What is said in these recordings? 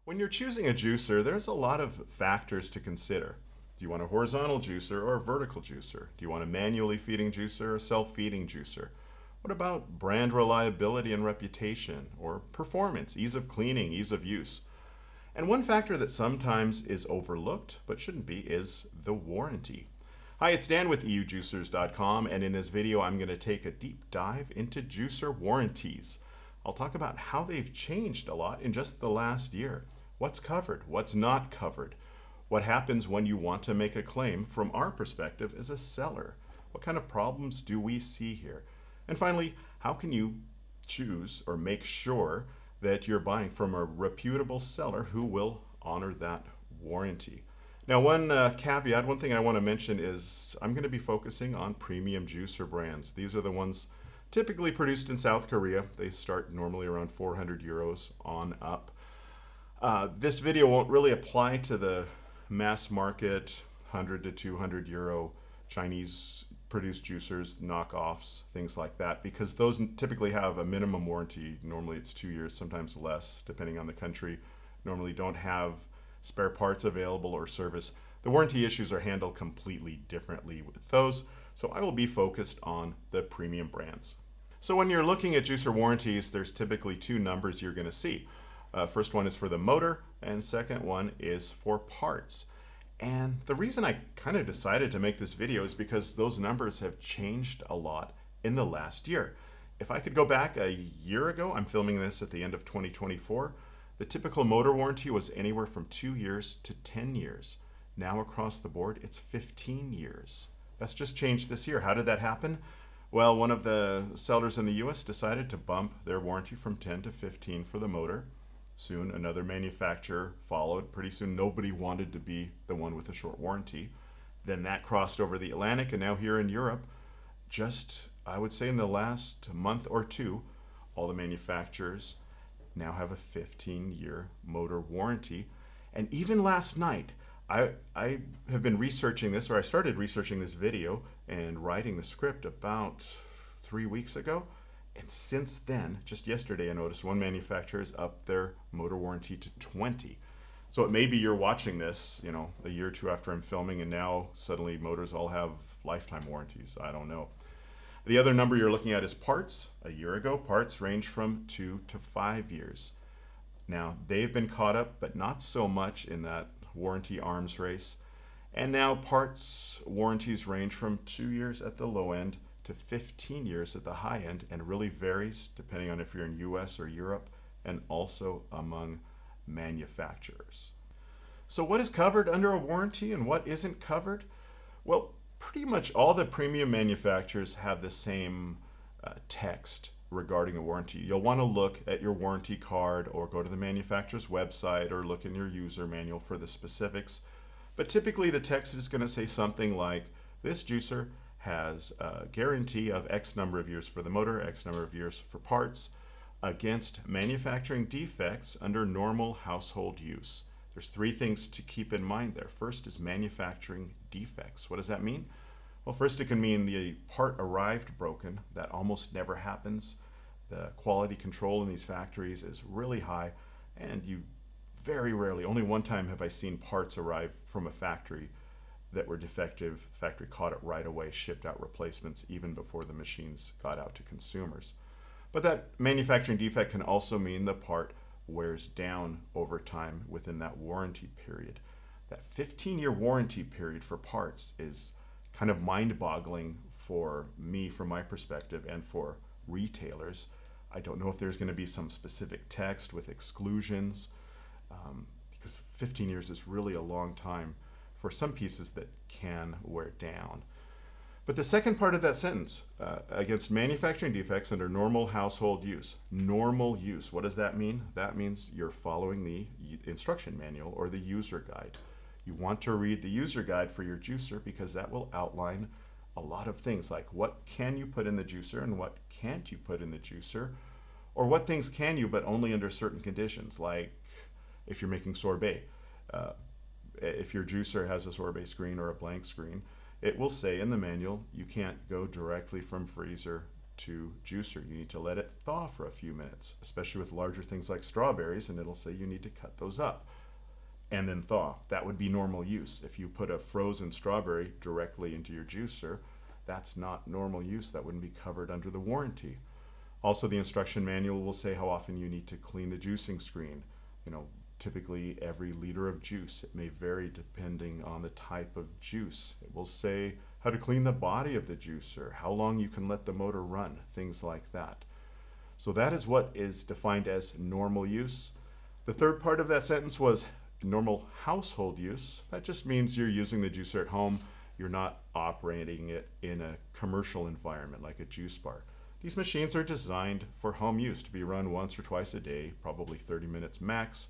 When you're choosing a juicer, there's a lot of factors to consider. Do you want a horizontal juicer or a vertical juicer? Do you want a manually feeding juicer or a self-feeding juicer? What about brand reliability and reputation, or performance, ease of cleaning, ease of use? And one factor that sometimes is overlooked, but shouldn't be, is the warranty. Hi, it's Dan with EUJUICERS.COM, and in this video I'm going to take a deep dive into juicer warranties. I'll talk about how they've changed a lot in just the last year. What's covered, what's not covered, what happens when you want to make a claim from our perspective as a seller, what kind of problems do we see here, and finally, how can you choose or make sure that you're buying from a reputable seller who will honor that warranty. Now, one caveat, one thing I want to mention is I'm going to be focusing on premium juicer brands. These are the ones typically produced in South Korea. They start normally around 400 euros on up. This video won't really apply to the mass market 100 to 200 euro Chinese produced juicers, knockoffs, things like that, because those typically have a minimum warranty. Normally it's 2 years, sometimes less, depending on the country. Normally don't have spare parts available or service. The warranty issues are handled completely differently with those, so I will be focused on the premium brands. So when you're looking at juicer warranties, there's typically two numbers you're going to see. First one is for the motor, and second one is for parts. And the reason I kind of decided to make this video is because those numbers have changed a lot in the last year. If I could go back a year ago, I'm filming this at the end of 2024, the typical motor warranty was anywhere from 2 years to 10 years. Now across the board, it's 15 years. That's just changed this year. How did that happen? Well, one of the sellers in the US decided to bump their warranty from 10 to 15 for the motor. Soon another manufacturer followed. Pretty soon nobody wanted to be the one with a short warranty. Then that crossed over the Atlantic, and now here in Europe, just I would say in the last month or two, all the manufacturers now have a 15-year motor warranty. And even last night, I have been researching this, or I started researching this video and writing the script about 3 weeks ago. And since then, just yesterday, I noticed one manufacturer has upped their motor warranty to 20. So it may be you're watching this, a year or two after I'm filming, and now suddenly motors all have lifetime warranties. I don't know. The other number you're looking at is parts. A year ago, parts ranged from 2 to 5 years. Now, they've been caught up, but not so much in that warranty arms race. And now parts warranties range from 2 years at the low end to 15 years at the high end, and really varies depending on if you're in US or Europe, and also among manufacturers. So what is covered under a warranty and what isn't covered? Well, pretty much all the premium manufacturers have the same text regarding a warranty. You'll want to look at your warranty card or go to the manufacturer's website or look in your user manual for the specifics. But typically the text is going to say something like, this juicer has a guarantee of X number of years for the motor, X number of years for parts, against manufacturing defects under normal household use. There's three things to keep in mind there. First is manufacturing defects. What does that mean? Well, first it can mean the part arrived broken. That almost never happens. The quality control in these factories is really high, and you very rarely, only one time have I seen parts arrive from a factory that were defective. Factory caught it right away, shipped out replacements even before the machines got out to consumers. But that manufacturing defect can also mean the part wears down over time within that warranty period. That 15-year warranty period for parts is kind of mind-boggling for me, from my perspective, and for retailers. I don't know if there's going to be some specific text with exclusions, because 15 years is really a long time for some pieces that can wear down. But the second part of that sentence, against manufacturing defects under normal household use. Normal use, what does that mean? That means you're following the instruction manual or the user guide. You want to read the user guide for your juicer because that will outline a lot of things, like what can you put in the juicer and what can't you put in the juicer, or what things can you but only under certain conditions, like if you're making sorbet. If your juicer has a sorbet screen or a blank screen, it will say in the manual you can't go directly from freezer to juicer. You need to let it thaw for a few minutes, especially with larger things like strawberries, and it'll say you need to cut those up and then thaw. That would be normal use. If you put a frozen strawberry directly into your juicer, that's not normal use. That wouldn't be covered under the warranty. Also, the instruction manual will say how often you need to clean the juicing screen. Typically every liter of juice. It may vary depending on the type of juice. It will say how to clean the body of the juicer, how long you can let the motor run, things like that. So that is what is defined as normal use. The third part of that sentence was normal household use. That just means you're using the juicer at home. You're not operating it in a commercial environment like a juice bar. These machines are designed for home use, to be run once or twice a day, probably 30 minutes max,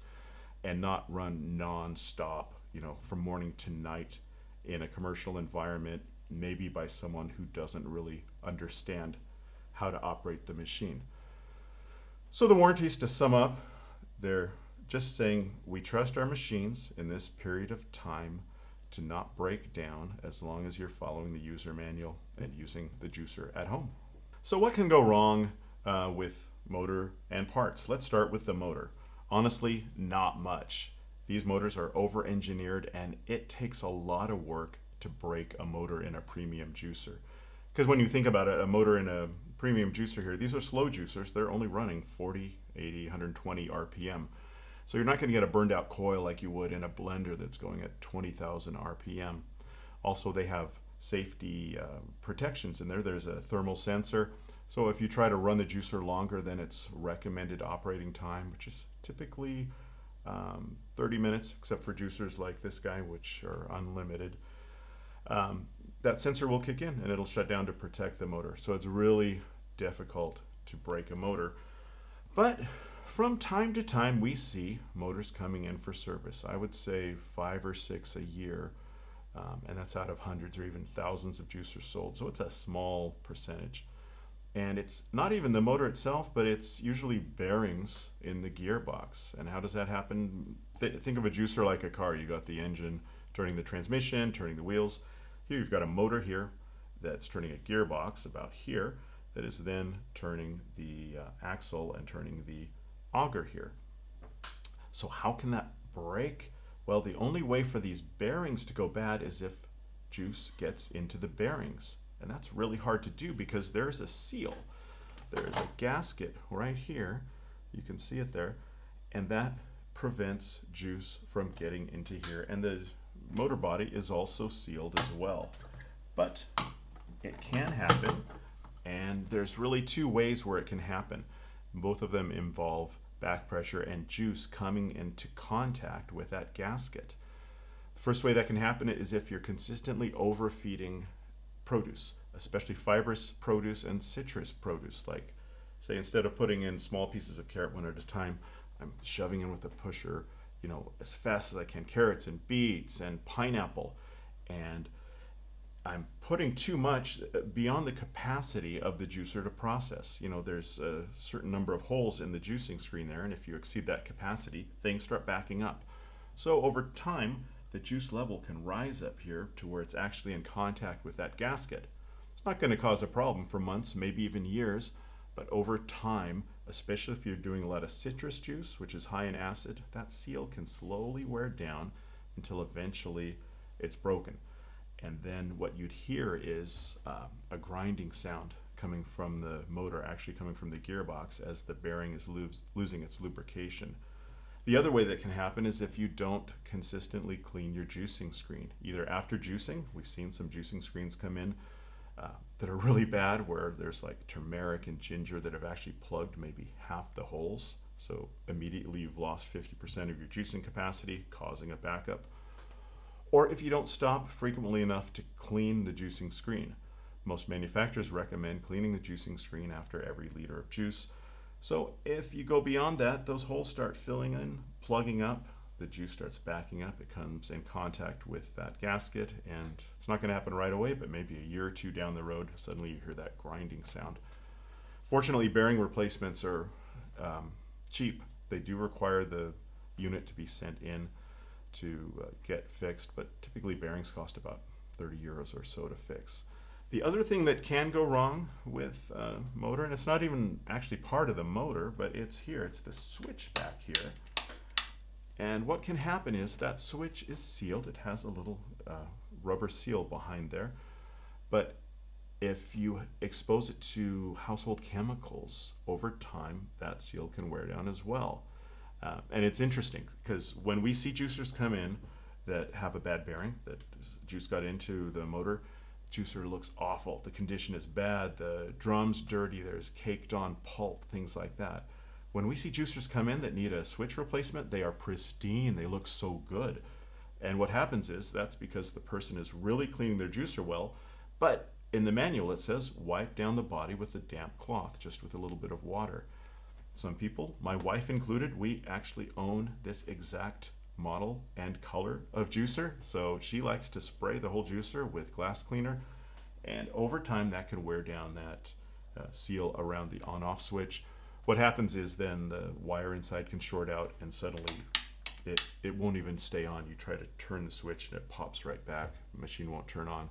and not run non-stop, from morning to night in a commercial environment, maybe by someone who doesn't really understand how to operate the machine. So the warranties, to sum up, they're just saying we trust our machines in this period of time to not break down as long as you're following the user manual and using the juicer at home. So what can go wrong with motor and parts? Let's start with the motor. Honestly, not much. These motors are over-engineered, and it takes a lot of work to break a motor in a premium juicer. Because when you think about it, a motor in a premium juicer here, these are slow juicers. They're only running 40, 80, 120 RPM. So you're not going to get a burned out coil like you would in a blender that's going at 20,000 RPM. Also, they have safety protections in there. There's a thermal sensor. So if you try to run the juicer longer than its recommended operating time, which is typically 30 minutes, except for juicers like this guy, which are unlimited, that sensor will kick in and it'll shut down to protect the motor. So it's really difficult to break a motor. But from time to time, we see motors coming in for service. I would say 5 or 6 a year, and that's out of hundreds or even thousands of juicers sold. So it's a small percentage. And it's not even the motor itself, but it's usually bearings in the gearbox. And how does that happen? Think of a juicer like a car. You got the engine turning the transmission, turning the wheels. Here you've got a motor here that's turning a gearbox about here that is then turning the axle and turning the auger here. So how can that break? Well, the only way for these bearings to go bad is if juice gets into the bearings. And that's really hard to do because there's a seal. There's a gasket right here. You can see it there. And that prevents juice from getting into here. And the motor body is also sealed as well. But it can happen. And there's really 2 ways where it can happen. Both of them involve back pressure and juice coming into contact with that gasket. The first way that can happen is if you're consistently overfeeding produce, especially fibrous produce and citrus produce. Like, say, instead of putting in small pieces of carrot one at a time, I'm shoving in with a pusher, as fast as I can, carrots and beets and pineapple, and I'm putting too much beyond the capacity of the juicer to process. There's a certain number of holes in the juicing screen there, and if you exceed that capacity, things start backing up. So over time, the juice level can rise up here to where it's actually in contact with that gasket. It's not going to cause a problem for months, maybe even years, but over time, especially if you're doing a lot of citrus juice, which is high in acid, that seal can slowly wear down until eventually it's broken. And then what you'd hear is a grinding sound coming from the motor, actually coming from the gearbox as the bearing is losing its lubrication. The other way that can happen is if you don't consistently clean your juicing screen. Either after juicing, we've seen some juicing screens come in that are really bad, where there's like turmeric and ginger that have actually plugged maybe half the holes. So immediately you've lost 50% of your juicing capacity, causing a backup. Or if you don't stop frequently enough to clean the juicing screen. Most manufacturers recommend cleaning the juicing screen after every liter of juice. So if you go beyond that, those holes start filling in, plugging up, the juice starts backing up, it comes in contact with that gasket, and it's not going to happen right away, but maybe a year or 2 down the road, suddenly you hear that grinding sound. Fortunately, bearing replacements are cheap. They do require the unit to be sent in to get fixed, but typically bearings cost about 30 euros or so to fix. The other thing that can go wrong with a motor, and it's not even actually part of the motor, but it's here, it's the switch back here. And what can happen is that switch is sealed. It has a little rubber seal behind there. But if you expose it to household chemicals over time, that seal can wear down as well. And it's interesting because when we see juicers come in that have a bad bearing, that juice got into the motor, juicer looks awful. The condition is bad. The drum's dirty. There's caked on pulp, things like that. When we see juicers come in that need a switch replacement, they are pristine. They look so good. And what happens is that's because the person is really cleaning their juicer well, but in the manual it says wipe down the body with a damp cloth, just with a little bit of water. Some people, my wife included, we actually own this exact model and color of juicer, so she likes to spray the whole juicer with glass cleaner, and over time that can wear down that seal around the on-off switch. What happens is then the wire inside can short out and suddenly it won't even stay on. You try to turn the switch and it pops right back. The machine won't turn on.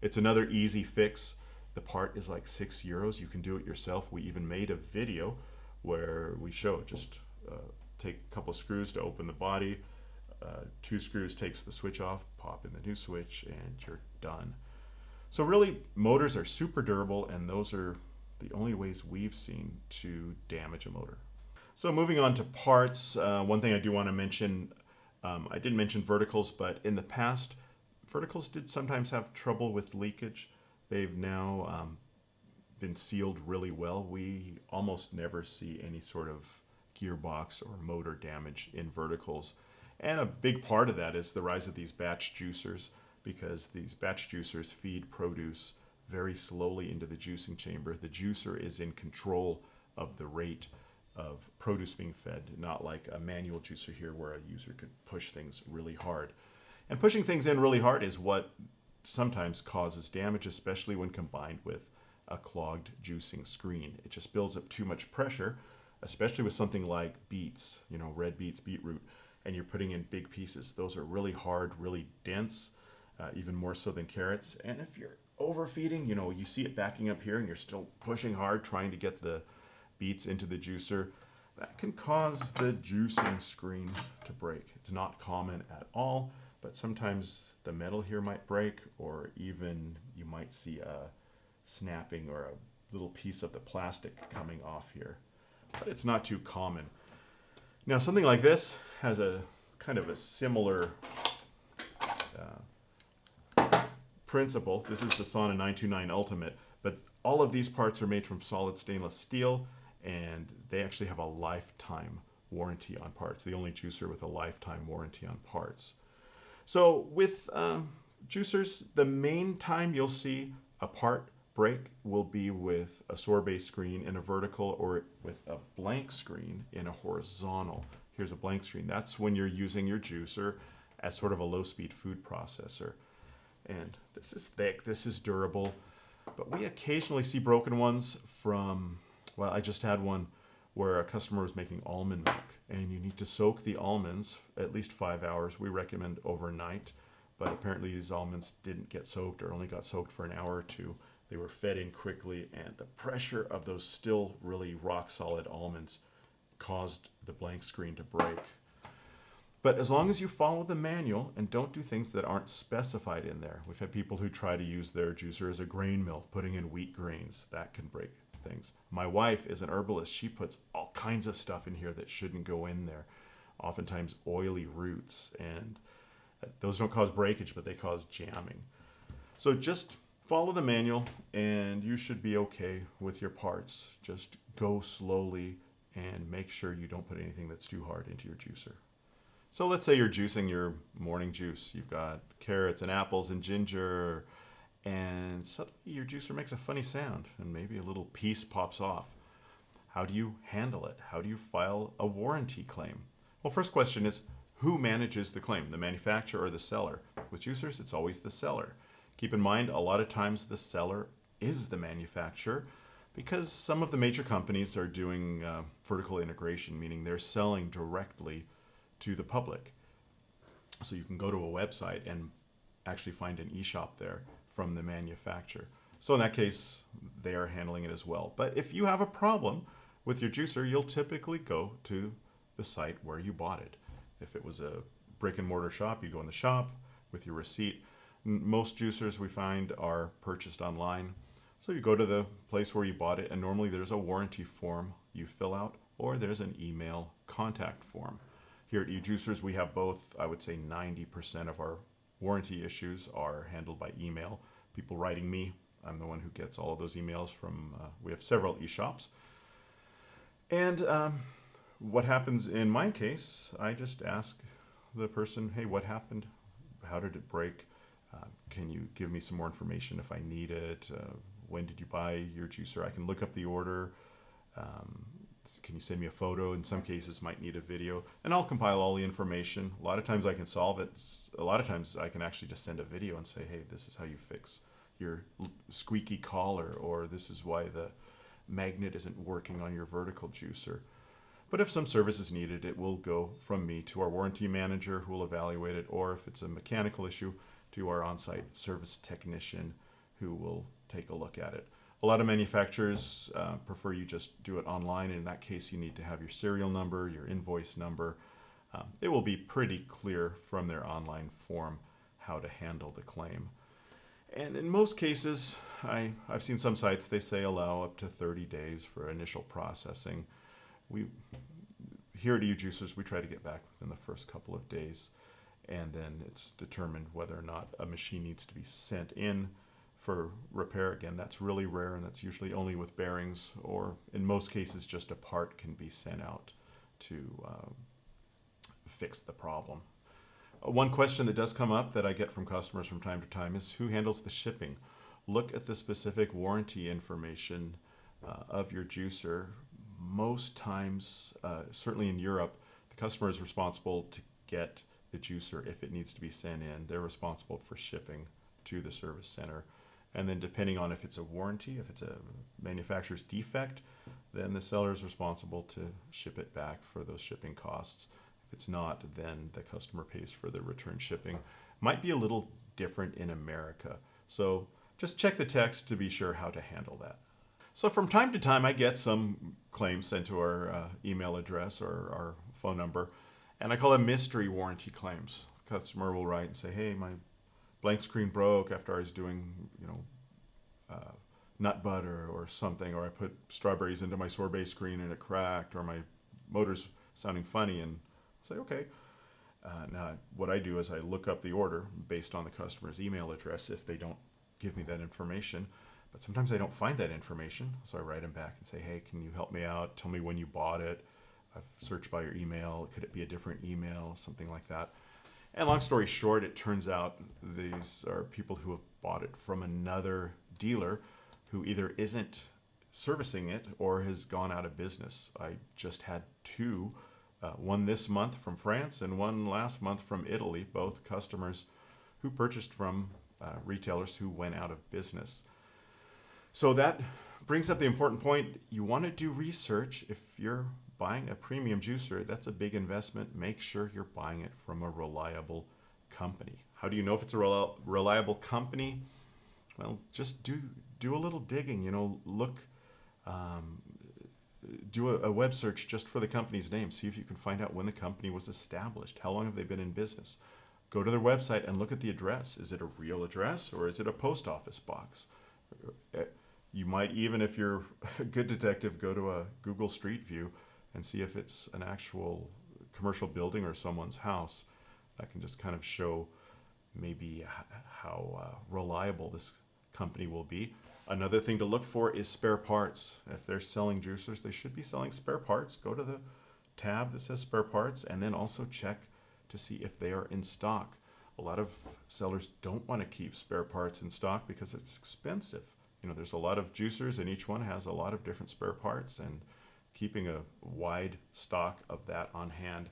It's another easy fix. The part is like €6. You can do it yourself. We even made a video where we show just take a couple screws to open the body, 2 screws takes the switch off, pop in the new switch, and you're done. So really, motors are super durable, and those are the only ways we've seen to damage a motor. So moving on to parts, one thing I do want to mention, I didn't mention verticals, but in the past, verticals did sometimes have trouble with leakage. They've now been sealed really well. We almost never see any sort of gearbox or motor damage in verticals. And a big part of that is the rise of these batch juicers, because these batch juicers feed produce very slowly into the juicing chamber. The juicer is in control of the rate of produce being fed, not like a manual juicer here where a user could push things really hard. And pushing things in really hard is what sometimes causes damage, especially when combined with a clogged juicing screen. It just builds up too much pressure, especially with something like beets, red beets, beetroot, and you're putting in big pieces. Those are really hard, really dense, even more so than carrots. And if you're overfeeding, you see it backing up here and you're still pushing hard trying to get the beets into the juicer, that can cause the juicing screen to break. It's not common at all, but sometimes the metal here might break, or even you might see a snapping or a little piece of the plastic coming off here. But it's not too common. Now something like this has a kind of a similar principle. This is the Sauna 929 Ultimate, but all of these parts are made from solid stainless steel, and they actually have a lifetime warranty on parts. The only juicer with a lifetime warranty on parts. So with juicers, the main time you'll see a part break will be with a sorbet screen in a vertical, or with a blank screen in a horizontal. Here's a blank screen. That's when you're using your juicer as sort of a low-speed food processor. And this is thick, this is durable, but we occasionally see broken ones from, well, I just had one where a customer was making almond milk, and you need to soak the almonds at least 5 hours. We recommend overnight, but apparently these almonds didn't get soaked, or only got soaked for an hour or two. They were fed in quickly, and the pressure of those still really rock solid almonds caused the blank screen to break. But as long as you follow the manual and don't do things that aren't specified in there. We've had people who try to use their juicer as a grain mill, putting in wheat grains. That can break things. My wife is an herbalist. She puts all kinds of stuff in here that shouldn't go in there. Oftentimes oily roots, and those don't cause breakage, but they cause jamming. So just follow the manual and you should be okay with your parts. Just go slowly and make sure you don't put anything that's too hard into your juicer. So let's say you're juicing your morning juice. You've got carrots and apples and ginger, and suddenly your juicer makes a funny sound and maybe a little piece pops off. How do you handle it? How do you file a warranty claim? Well, first question is, who manages the claim, the manufacturer or the seller? With juicers, it's always the seller. Keep in mind, a lot of times the seller is the manufacturer, because some of the major companies are doing vertical integration, meaning they're selling directly to the public. So you can go to a website and actually find an e-shop there from the manufacturer. So in that case, they are handling it as well. But if you have a problem with your juicer, you'll typically go to the site where you bought it. If it was a brick and mortar shop, you go in the shop with your receipt. Most juicers we find are purchased online. So you go to the place where you bought it, and normally there's a warranty form you fill out, or there's an email contact form. Here at EUJUICERS, we have both. I would say 90% of our warranty issues are handled by email. People writing me. I'm the one who gets all of those emails from, we have several e-shops. And what happens in my case, I just ask the person, hey, what happened? How did it break? Can you give me some more information if I need it? When did you buy your juicer? I can look up the order. Can you send me a photo? In some cases, might need a video. And I'll compile all the information. A lot of times I can solve it. A lot of times I can actually just send a video and say, hey, this is how you fix your squeaky collar, or this is why the magnet isn't working on your vertical juicer. But if some service is needed, it will go from me to our warranty manager who will evaluate it, or if it's a mechanical issue, to our on-site service technician who will take a look at it. A lot of manufacturers prefer you just do it online. In that case, you need to have your serial number, your invoice number. It will be pretty clear from their online form how to handle the claim. And in most cases, I've seen some sites, they say allow up to 30 days for initial processing. Here at EUJUICERS, we try to get back within the first couple of days, and then it's determined whether or not a machine needs to be sent in for repair. Again, that's really rare, and that's usually only with bearings, or in most cases, just a part can be sent out to fix the problem. One question that does come up that I get from customers from time to time is who handles the shipping? Look at the specific warranty information of your juicer. Most times, certainly in Europe, the customer is responsible to get the juicer if it needs to be sent in. They're responsible for shipping to the service center. And then depending on if it's a warranty, if it's a manufacturer's defect, then the seller is responsible to ship it back for those shipping costs. If it's not, then the customer pays for the return shipping. Might be a little different in America. So just check the text to be sure how to handle that. So from time to time, I get some claims sent to our email address or our phone number, and I call them mystery warranty claims. Customer will write and say, hey, my blank screen broke after I was doing, nut butter or something, or I put strawberries into my sorbet screen and it cracked, or my motor's sounding funny, and say, okay. Now, what I do is I look up the order based on the customer's email address if they don't give me that information. But sometimes I don't find that information, so I write them back and say, hey, can you help me out? Tell me when you bought it. I've searched by your email. Could it be a different email? Something like that. And long story short, it turns out these are people who have bought it from another dealer who either isn't servicing it or has gone out of business. I just had two, one this month from France and one last month from Italy, both customers who purchased from retailers who went out of business. So that brings up the important point. You want to do research. If you're buying a premium juicer, that's a big investment. Make sure you're buying it from a reliable company. How do you know if it's a reliable company? Well, just do a little digging, look, do a web search just for the company's name. See if you can find out when the company was established. How long have they been in business? Go to their website and look at the address. Is it a real address or is it a post office box? You might even, if you're a good detective, go to a Google Street View and see if it's an actual commercial building or someone's house. That can just kind of show maybe how reliable this company will be. Another thing to look for is spare parts. If they're selling juicers, they should be selling spare parts. Go to the tab that says spare parts and then also check to see if they are in stock. A lot of sellers don't want to keep spare parts in stock because it's expensive. There's a lot of juicers and each one has a lot of different spare parts, and keeping a wide stock of that on hand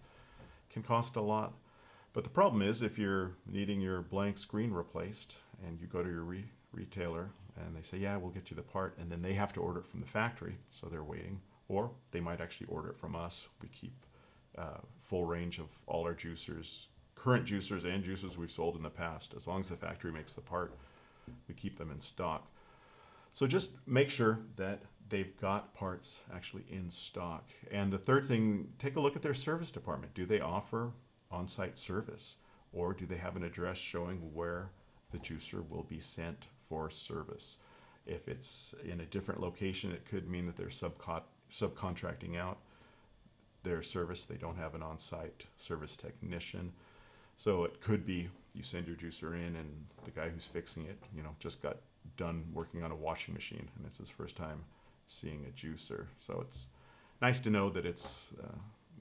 can cost a lot. But the problem is if you're needing your blank screen replaced and you go to your retailer and they say, yeah, we'll get you the part, and then they have to order it from the factory, so they're waiting. Or they might actually order it from us. We keep full range of all our juicers, current juicers and juicers we've sold in the past. As long as the factory makes the part, we keep them in stock. So just make sure that they've got parts actually in stock. And the third thing, take a look at their service department. Do they offer on-site service, or do they have an address showing where the juicer will be sent for service? If it's in a different location, it could mean that they're subcontracting out their service. They don't have an on-site service technician. So it could be you send your juicer in and the guy who's fixing it, just got done working on a washing machine and it's his first time seeing a juicer. So it's nice to know that it's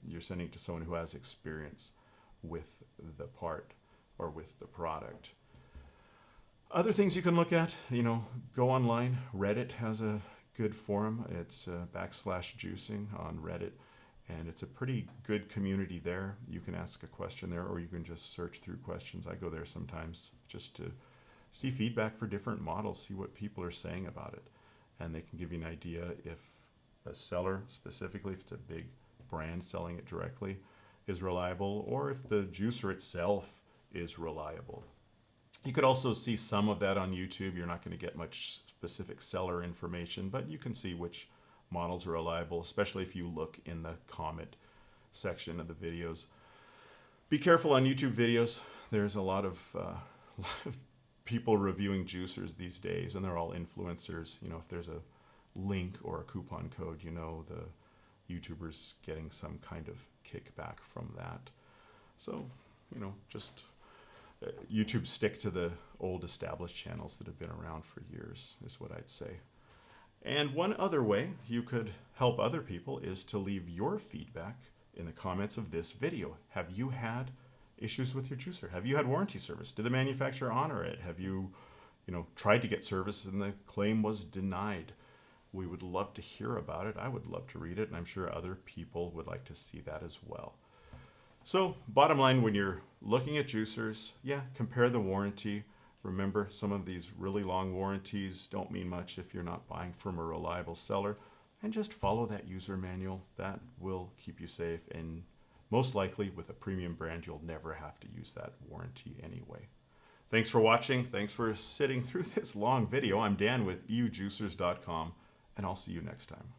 you're sending it to someone who has experience with the part or with the product. Other things you can look at, go online. Reddit has a good forum. It's /juicing on Reddit, and it's a pretty good community there. You can ask a question there, or you can just search through questions. I go there sometimes just to see feedback for different models, see what people are saying about it. And they can give you an idea if a seller, specifically if it's a big brand selling it directly, is reliable, or if the juicer itself is reliable. You could also see some of that on YouTube. You're not going to get much specific seller information, but you can see which models are reliable, especially if you look in the comment section of the videos. Be careful on YouTube videos. There's a lot of people reviewing juicers these days, and they're all influencers. If there's a link or a coupon code, the YouTuber's getting some kind of kickback from that. So, just YouTube, stick to the old established channels that have been around for years is what I'd say. And one other way you could help other people is to leave your feedback in the comments of this video. Have you had issues with your juicer? Have you had warranty service? Did the manufacturer honor it? Have you, tried to get service and the claim was denied? We would love to hear about it. I would love to read it, and I'm sure other people would like to see that as well. So bottom line, when you're looking at juicers, compare the warranty. Remember, some of these really long warranties don't mean much if you're not buying from a reliable seller. And just follow that user manual. That will keep you safe. And most likely, with a premium brand, you'll never have to use that warranty anyway. Thanks for watching. Thanks for sitting through this long video. I'm Dan with EUJUICERS.COM, and I'll see you next time.